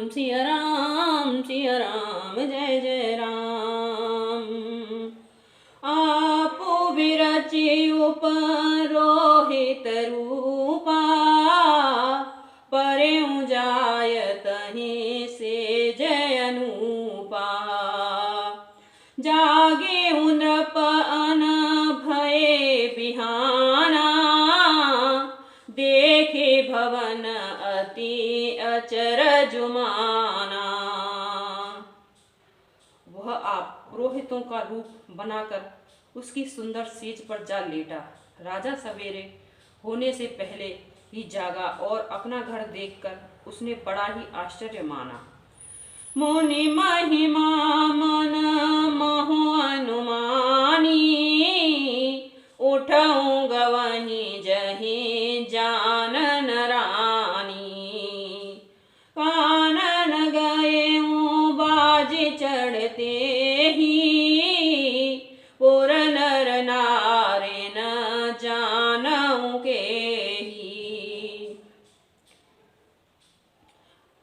सिया राम जय जय राम। आपो विरचि उपरोहित रूपा, परेउ जायतहि से जय अनूपा। जागे नृप अन भये बिहाना, देखे भवन अति अचरजुमाना। वह आप पुरोहितों का रूप बनाकर उसकी सुंदर सेज पर जा लेटा। राजा सवेरे होने से पहले ही जागा और अपना घर देखकर उसने बड़ा ही आश्चर्य माना। मुनि महिमा मन महु अनुमानी, उठऊं गवही जही जानन रानी। कानन गएऊं बाजी चढ़ते ही, पुर नर नारी न जानऊं के ही।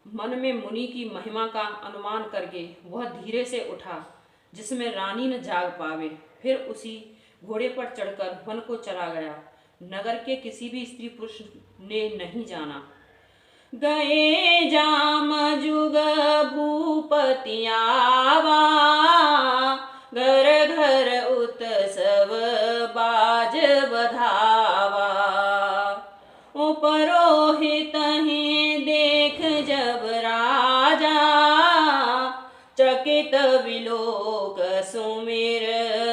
मन में मुनि की महिमा का अनुमान करके वह धीरे से उठा, जिसमें रानी न जाग पावे। फिर उसी घोड़े पर चढ़कर वन को चला गया। नगर के किसी भी स्त्री पुरुष ने नहीं जाना। गए जाम जुग भूपति आवा, घर घर उत्सव बाज बधावा। उपरोहित ही देख जब राजा, चकित विलोक सुमिर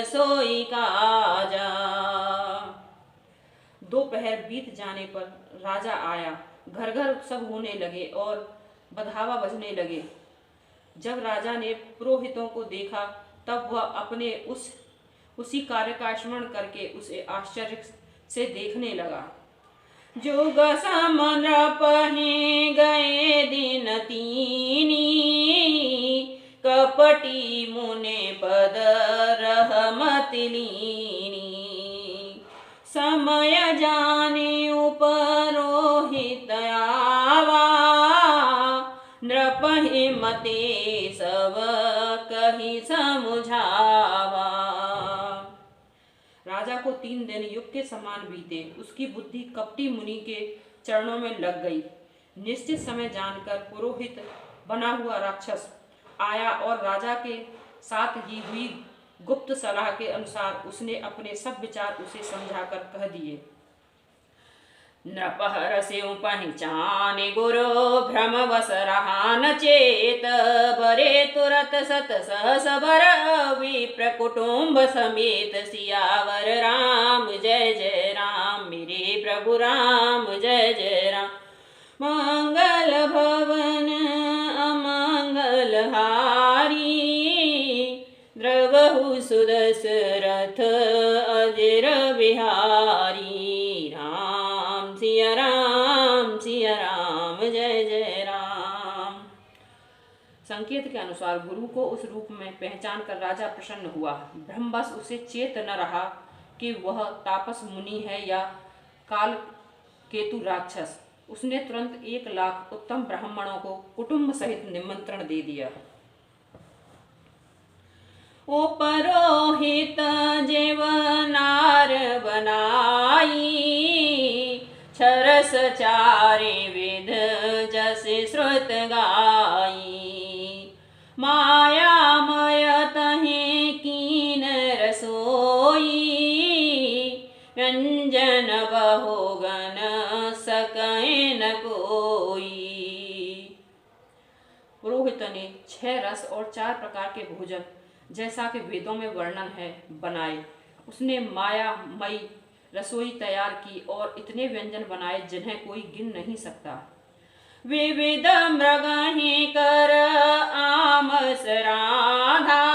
सोई काजा। दोपहर बीत जाने पर राजा आया। घर घर उत्सव होने लगे और बधावा बजने लगे। जब राजा ने पुरोहितों को देखा तब वह अपने उसी कार्य का स्मरण करके उसे आश्चर्य से देखने लगा। जुग समन पहि गए दिन तीनी, कपटी मुने पद रहमत लीनी। समय जाने उपरोहित आवा, नृप हिमते सब कही समझावा। राजा को 3 दिन युग के समान बीते। उसकी बुद्धि कपटी मुनि के चरणों में लग गई। निश्चित समय जानकर पुरोहित बना हुआ राक्षस आया और राजा के साथ ही हुई गुप्त सलाह के अनुसार उसने अपने सब विचार उसे समझाकर कह दिए। नृपहर से पहचाने गुरु भ्रम वस रहा न चेत, बरे तुरत सत सहस बर विप्र कुटुंब समेत। सियावर राम जय जय राम, मेरे प्रभु राम जय जय राम। मंगल भवन अमंगल हारी, द्रवहु सुदशरथ अजर बिहारी। राम सिया राम जय जय राम। संकेत के अनुसार गुरु को उस रूप में पहचान कर राजा प्रसन्न हुआ। ब्रह्मवश उसे चेत न रहा कि वह तापस मुनि है या काल केतु राक्षस। उसने तुरंत 1 लाख उत्तम ब्राह्मणों को कुटुंब सहित निमंत्रण दे दिया। उपरोहित जेवनार बनाई, छरस चारे विध जस श्रुत गाई। मायामय तहि कीन रसोई, व्यंजन बहुगन सकै न कोई। पुरोहित ने 6 रस और 4 प्रकार के भोजन, जैसा कि वेदों में वर्णन है, बनाए। उसने मायामयी रसोई तैयार की और इतने व्यंजन बनाए जिन्हें कोई गिन नहीं सकता। विविध मृगहि कर आमस राधा,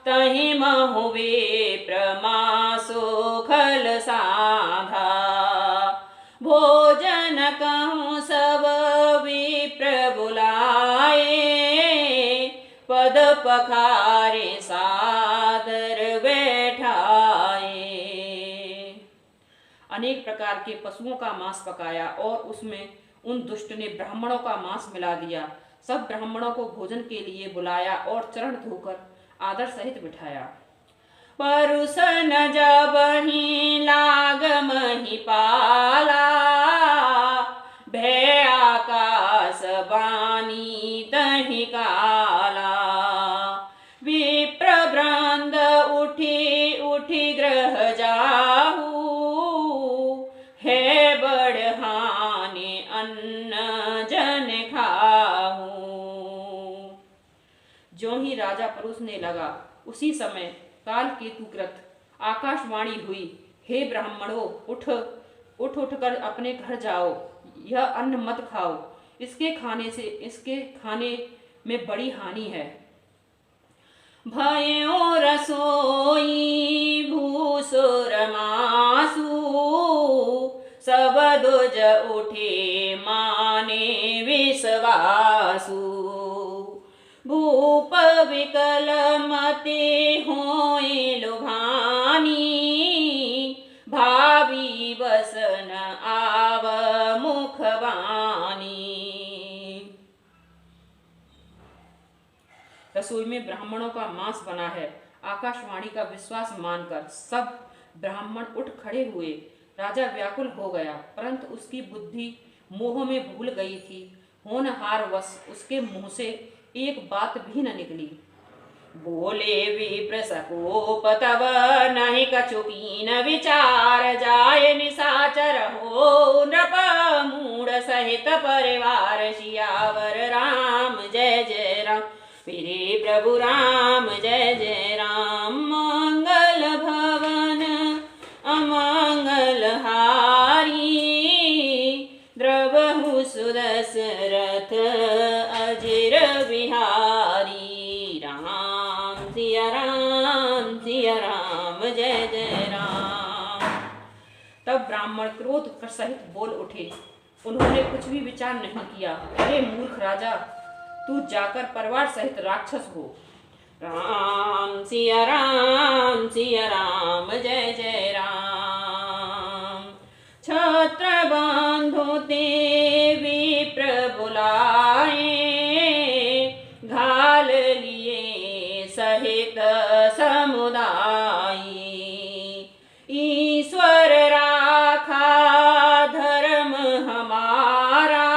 तहि महु विप्रमासो खल साधा। भोजन कहूँ सब विप्र बुलाए, पद पखारे सादर बैठाए। अनेक प्रकार के पशुओं का मांस पकाया और उसमें उन दुष्ट ने ब्राह्मणों का मांस मिला दिया। सब ब्राह्मणों को भोजन के लिए बुलाया और चरण धोकर आदर सहित बिठाया। परुसन जब ही लाग मही पाला, भय आकाश बानी तहि काला। विप्र वृंद उठी उठी ग्रह जाहू, है बढ़हाने अन्न जन खाहू। जो ही राजा परोसने लगा, उसी समय काल केतुकृत आकाशवाणी हुई, हे ब्राह्मणों, उठ कर अपने घर जाओ। यह अन्न मत खाओ, इसके खाने में बड़ी हानि है। भयो रसोई भूसुर मासु, सब दुज उठे माने विश्वासु। भूप विकल मति होए लुभानी, भावी बसन आव मुखवानी। रसोई में ब्राह्मणों का मांस बना है। आकाशवाणी का विश्वास मानकर सब ब्राह्मण उठ खड़े हुए। राजा व्याकुल हो गया, परंतु उसकी बुद्धि मोह में भूल गई थी। होनहार वश उसके मुंह से एक बात भी न निकली। बोले विप्र सकोप तब नहीं कछु कीन विचार, जाय निशाचर हो नृप मूढ़ सहित परिवार। सियावर राम जय जय राम, फिरे प्रभु राम जय जय राम। मंगल भवन अमंगल हारी, द्रवहु सुदशरथ अजिर बिहारी। राम सिया राम जय जय राम। तब ब्राह्मण क्रोध सहित बोल उठे। उन्होंने कुछ भी विचार नहीं किया। अरे मूर्ख राजा, तू जाकर परिवार सहित राक्षस हो। राम सिया राम जय जय राम। छत्र बांधो ते विप्र बुलाए, घाल लिए सहित समुदाय। ईश्वर राखा धर्म हमारा,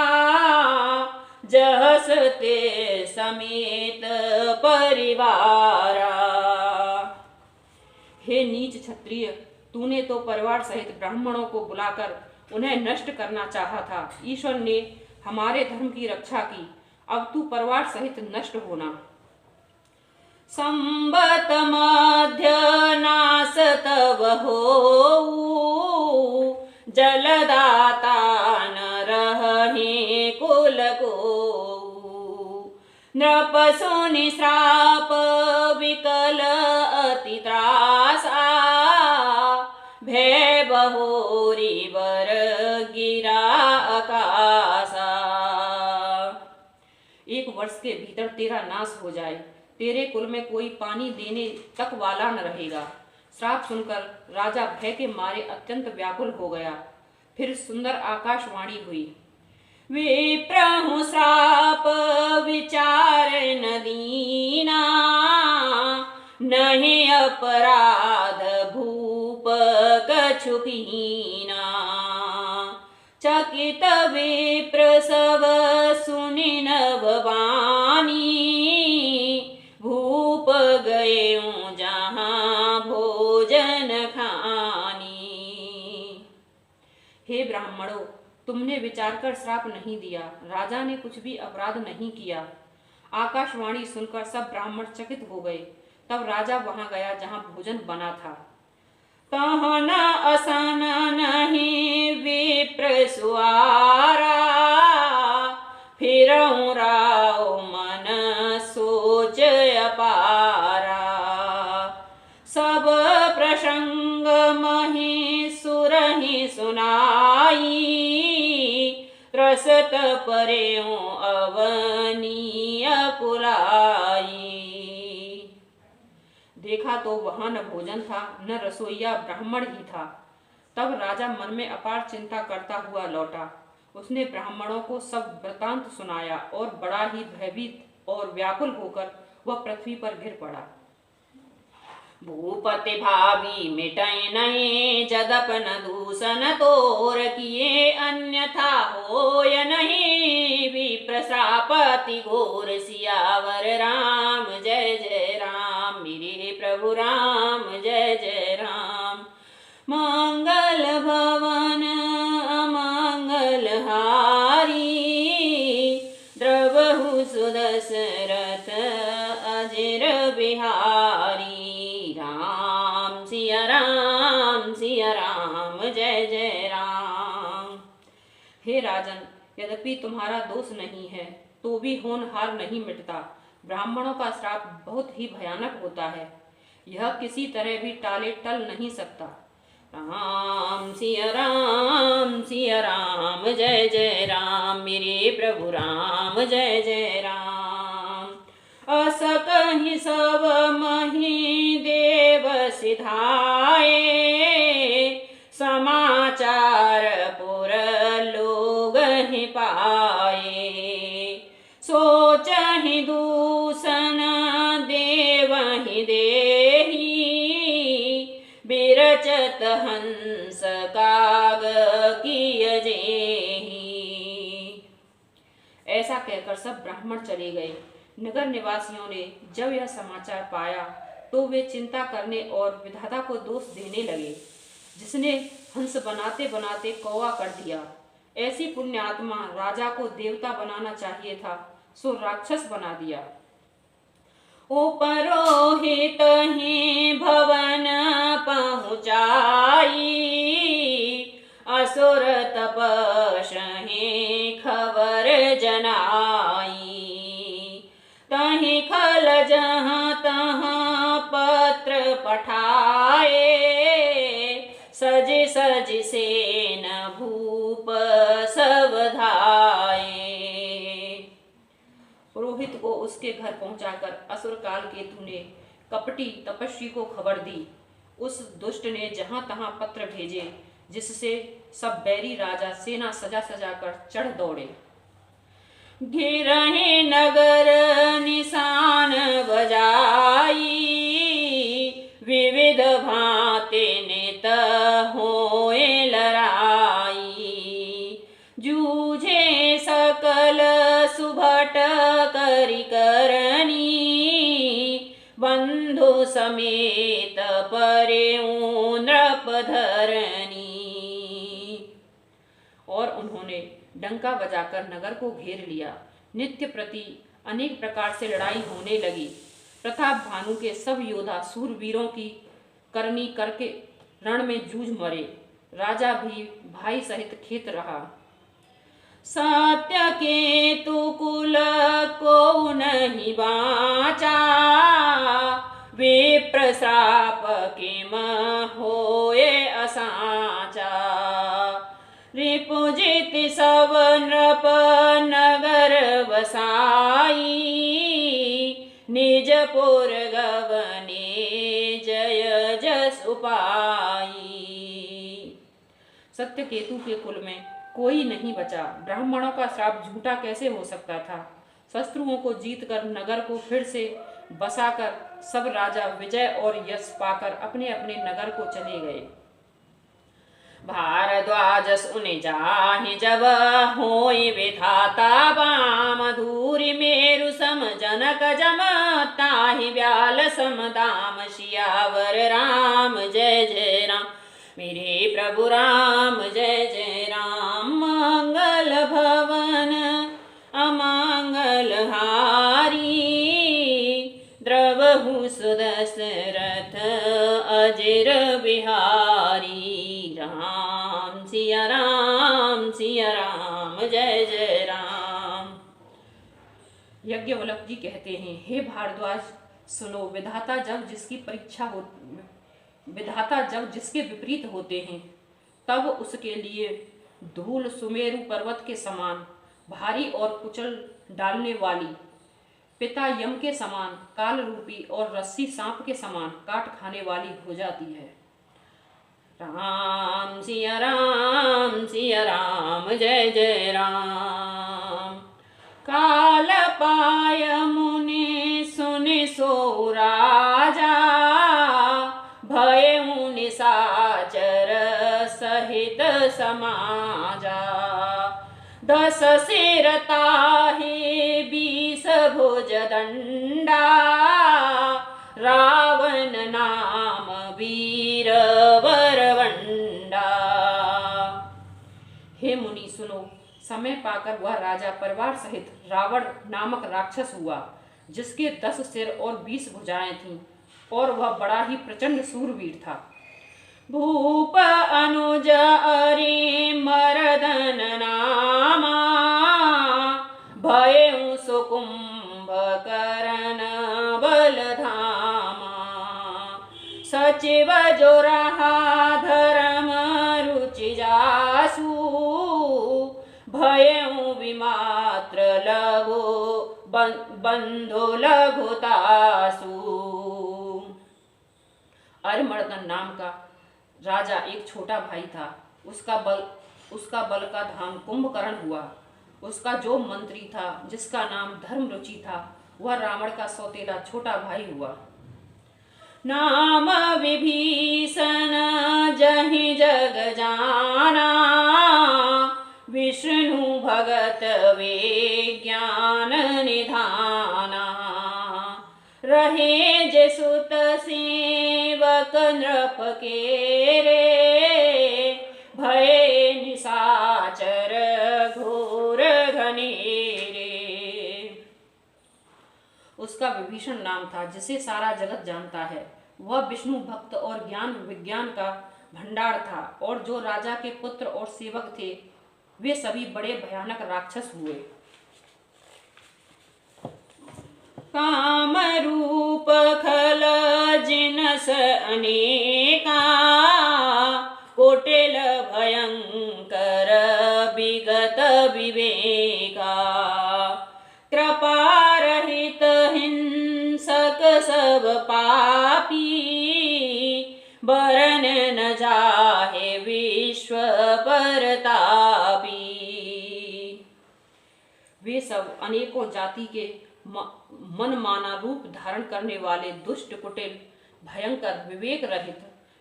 जहस ते समेत परिवारा। हे नीच क्षत्रिय, तूने तो परिवार सहित ब्राह्मणों को बुलाकर उन्हें नष्ट करना चाहा था। ईश्वर ने हमारे धर्म की रक्षा की, अब तू परिवार सहित नष्ट होना। संबत मध्य नास तव होऊ, जलदाता न रहे कुल को। नृप सुनि श्राप विकल अति त्रासा, भय बहोरी बर गिरा आकाशा। एक वर्ष के भीतर तेरा नाश हो जाए, तेरे कुल में कोई पानी देने तक वाला न रहेगा। श्राप सुनकर राजा भय के मारे अत्यंत व्याकुल हो गया। फिर सुंदर आकाशवाणी हुई, विप्रहु श्राप विचार न दीना, नहीं अपराध भूप कछु कीना। चकित विप्र सब सुनि नभ बानी, भूप गए जहाँ भोजन खानी। हे ब्राह्मणों, तुमने विचार कर श्राप नहीं दिया। राजा ने कुछ भी अपराध नहीं किया। आकाशवाणी सुनकर सब ब्राह्मण चकित हो गए। तब राजा वहां गया जहां भोजन बना था। तहन असन नहीं विप्र सुआरा, फिरऊं राव मन सोच अपारा। सब प्रसंग मही सुरहि सुनाई, त्रसत परेऊं अवनीय पुलाई। देखा तो वहां न भोजन था, न रसोइया ब्राह्मण ही था। तब राजा मन में अपार चिंता करता हुआ लौटा। उसने ब्राह्मणों को सब वृतांत सुनाया और बड़ा ही भयभीत और व्याकुल होकर वह पृथ्वी पर गिर पड़ा। भूपति भावी मिटय नहीं, जदपन दूषण तोर किए, अन्यथा होय नहीं, विप्रशापति घोर। सियावर राम जय जय राम, मेरे प्रभु राम जय जय राम। मंगल भवन अमंगल हारी, द्रवहु सुदशरथ अजिर बिहारी। राम सिया राम जय जय राम। हे राजन, यद्यपि तुम्हारा दोष नहीं है तो भी होनहार नहीं मिटता। ब्राह्मणों का श्राप बहुत ही भयानक होता है, यह किसी तरह भी टल नहीं सकता। राम सिया राम जय जय राम, मेरे प्रभु राम जय जय राम। अस कहि सब मही देव सिधाए, समाचार पुर लोग ही पाए। सोचहि दूषण देव ही देही, बिरचत हंस काग किय जेहि। ऐसा कहकर सब ब्राह्मण चले गए। नगर निवासियों ने जब यह समाचार पाया तो वे चिंता करने और विधाता को दोष देने लगे, जिसने हंस बनाते बनाते कौवा कर दिया। ऐसी पुण्यात्मा राजा को देवता बनाना चाहिए था, सो राक्षस बना दिया। उपरोहित ही भवन पहुँचाई, असुर तपस्ही खबर जनाई। तहि खल जहाँ तहाँ पत्र पठाए, सज सज सेन भूप सब धाये। पुरोहित को उसके घर पहुंचाकर असुर काल केतु ने कपटी तपस्वी को खबर दी। उस दुष्ट ने जहां तहां पत्र भेजे, जिससे सब बैरी राजा सेना सजा सजा कर चढ़ दौड़े। घिरहि नगर निशान बजाई, विविध भांति नित होए लड़ाई। जूझे सकल सुभट करि करनी, बंधु समेत परेऊ नृप धरनी। और उन्होंने डंका बजाकर नगर को घेर लिया। नित्य प्रति अनेक प्रकार से लड़ाई होने लगी। प्रताप भानु के सब योद्धा सूरवीरों की करनी करके रण में जूझ मरे। राजा भी भाई सहित खेत रहा। सत्य केतु कुल को नहीं बाचा, विप्र श्राप किम होए असाचा। रिपुजित सब नृप नगर बसाई, निज पुर गवने जय जस उपाई। सत्य केतु के कुल में कोई नहीं बचा। ब्राह्मणों का श्राप झूठा कैसे हो सकता था। शत्रुओं को जीतकर नगर को फिर से बसाकर सब राजा विजय और यश पाकर अपने अपने नगर को चले गए। भारद्वाज सुन जाहि जब होई विधाता, बाम धूरि मेरु सम जनक जम, ताहि व्याल सम दाम। सियावर राम जय जय राम, मेरे प्रभु राम जय जय राम। मंगल भवन अमंगल हारी, द्रवहु सुदशरथ अजिर बिहारी। राम सिया राम जय जय राम। यज्ञवल्क्य जी कहते हैं, हे भारद्वाज सुनो, विधाता जब जिसके विपरीत होते हैं, तब उसके लिए धूल सुमेरु पर्वत के समान भारी और कुचल डालने वाली, पिता यम के समान काल रूपी और रस्सी सांप के समान काट खाने वाली हो जाती है। राम सिया राम जय जय राम। काल पाय मुनि सुनि सो राजा, भयउ निशाचर सहित समाजा। 10 सिर ताहि 20 भुज दंडा, रावण नाम वीर बरवंडा। हे मुनि सुनो, समय पाकर वह राजा परिवार सहित रावण नामक राक्षस हुआ, जिसके 10 सिर और 20 भुजाएं थीं, और वह बड़ा ही प्रचंड सूरवीर था। भूप अनुज अरि मर्दन नामा, भयउ सुकुंभ करण बलधामा। सचिव जो रहा धर्म रुचि जासु, भयउ विमात्र लघु बंधु लघुतासु। अरिमर्दन नाम का राजा एक छोटा भाई था। उसका बल का धाम कुंभकर्ण हुआ। उसका जो मंत्री था, जिसका नाम धर्मरुचि था, वह रावण का सौतेला छोटा भाई हुआ। नाम विभीषण जहि जग जाना, विष्णु भगत विज्ञान निधाना। रहे जे सुत सेवक नृप के रे, भय निशाचर घोर घनेरे। उसका विभीषण नाम था, जिसे सारा जगत जानता है। वह विष्णु भक्त और ज्ञान विज्ञान का भंडार था, और जो राजा के पुत्र और सेवक थे, वे सभी बड़े भयानक राक्षस हुए। काम रूप खल जिनस अनेका, कोटिल भयंकर विगत विवेका। कृपा रहित हिंसक सब पापी, बरन न जाहे विश्व परतापी। वे सब अनेकों जाति के मनमाना रूप धारण करने वाले दुष्ट, कुटिल, भयंकर, विवेक रहित,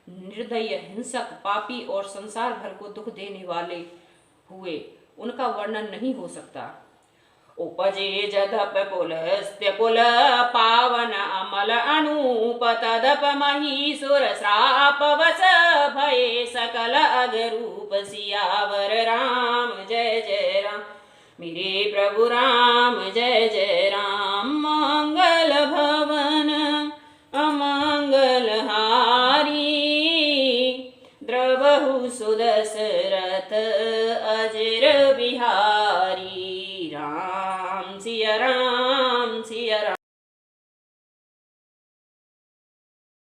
निर्दयी, हिंसक, पापी और संसार भर को दुख देने वाले हुए। उनका वर्णन नहीं हो सकता। उपजे जदप पुलस्त्य कुल पावन अमल अनूप, तदप महीसुर श्राप वस भये सकल अगरूप। सियावर राम जय जय राम, मेरे प्रभु राम जय जय राम। मंगल भवन अमंगल हारी, द्रवहु सुदशरथ अजर बिहारी। राम सिया राम